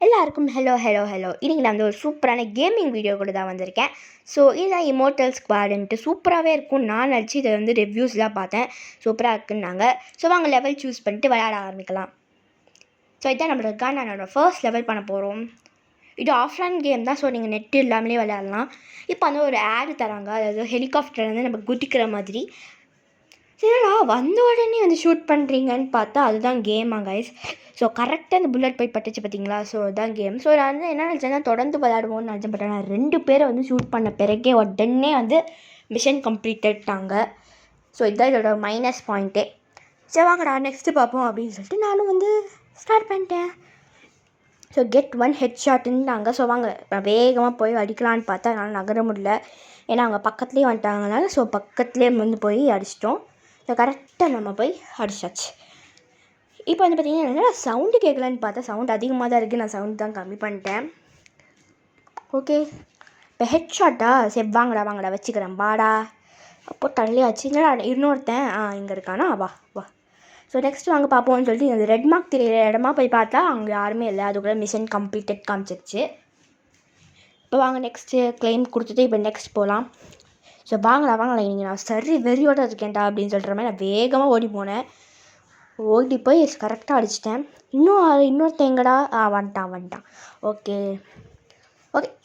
எல்லாருக்கும் ஹலோ. இன்றைக்கி நான் வந்து ஒரு சூப்பரான கேமிங் வீடியோ கூட தான் வந்திருக்கேன். ஸோ இதுதான் இமோர்ட்டல் ஸ்குவாடுன்ட்டு சூப்பராகவே இருக்கும். நான் நினச்சி இதை வந்து ரிவ்யூஸ்லாம் பார்த்தேன், சூப்பராக இருக்குன்னாங்க. ஸோ வாங்க லெவல் சூஸ் பண்ணிட்டு விளையாட ஆரம்பிக்கலாம். ஸோ இதான் நம்மளோட கன். என்னோட ஃபர்ஸ்ட் லெவல் பண்ண போகிறோம். இது ஆஃப்லைன் கேம் தான். ஸோ நீங்கள் நெட்டு இல்லாமலே விளையாடலாம். இப்போ வந்து ஒரு ஆடு தராங்க, அதாவது ஹெலிகாப்டர் வந்து நம்ம குதிக்கிற மாதிரி. சரிடா வந்த உடனே வந்து ஷூட் பண்ணுறீங்கன்னு பார்த்தா அதுதான் கேமா கைஸ். ஸோ கரெக்டாக அந்த புல்லட் போய் பட்டுச்சு பார்த்தீங்களா. ஸோ அதுதான் கேம். ஸோ நான் வந்து என்ன நினச்சேன்னா தொடர்ந்து விளையாடுவோம்னு நினச்சேன். பட் நான் 2 பேரை வந்து ஷூட் பண்ண பிறகே உடனே வந்து மிஷன் கம்ப்ளீட்டட்டாங்க. ஸோ இதுதான் இதோட மைனஸ் பாயிண்ட்டே. சரி வாங்கடா நெக்ஸ்ட்டு பார்ப்போம் அப்படின்னு சொல்லிட்டு நானும் வந்து ஸ்டார்ட் பண்ணிட்டேன். ஸோ கெட் 1 ஹெட் ஷாட்டுன்னாங்க. ஸோ வாங்க நான் வேகமாக போய் அடிக்கலான்னு பார்த்தா என்னால் நகர முடியல. ஏன்னா அவங்க பக்கத்துலேயே வந்துட்டாங்கனால. ஸோ பக்கத்துலேயே வந்து போய் அடிச்சிட்டோம். ஸோ கரெக்டாக நம்ம போய் அடிச்சாச்சு. இப்போ வந்து பார்த்திங்கன்னா என்னென்னா சவுண்டு கேட்கலான்னு பார்த்தா சவுண்ட் அதிகமாக தான் இருக்குது. நான் சவுண்ட் தான் கம்மி பண்ணிட்டேன். ஓகே இப்போ ஹெட் ஷாட்டா. சரி வாங்கடா வச்சுக்கிறேன் பாடா. அப்போ தள்ளியாச்சு. இல்லைடா இன்னொருத்தன் இங்கே இருக்கானா. வா. ஸோ நெக்ஸ்ட் வாங்க பார்ப்போம்னு சொல்லிட்டு இந்த ரெட் மார்க் தெரியிற இடமா போய் பார்த்தா அங்கே யாருமே இல்லை. அதுக்குள்ளே மிஷன் கம்ப்ளீட்டட் காமிச்சிருச்சு. இப்போ வாங்க நெக்ஸ்ட்டு கிளைம் கொடுத்துட்டு இப்போ நெக்ஸ்ட் போகலாம். ஸோ வாங்கலாம் இன்றைக்கி நான் சரி வெறியோடு இருக்கேன்டா அப்படின்னு சொல்கிற மாதிரி நான் வேகமாக ஓடி போனேன். ஓடி போய் கரெக்டாக அடிச்சிட்டேன். இன்னொருத்தன் எங்கடா வந்துட்டான். ஓகே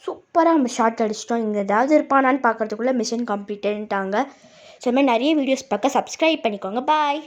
சூப்பராக நம்ம ஷார்ட் அடிச்சிட்டோம். இங்கே ஏதாவது இருப்பானான்னு பார்க்குறதுக்குள்ளே மிஷன் கம்ப்ளீட்டன்ட்டாங்க. ஸோ இது மாதிரி நிறைய வீடியோஸ் பார்க்க சப்ஸ்கிரைப் பண்ணிக்கோங்க. பாய்.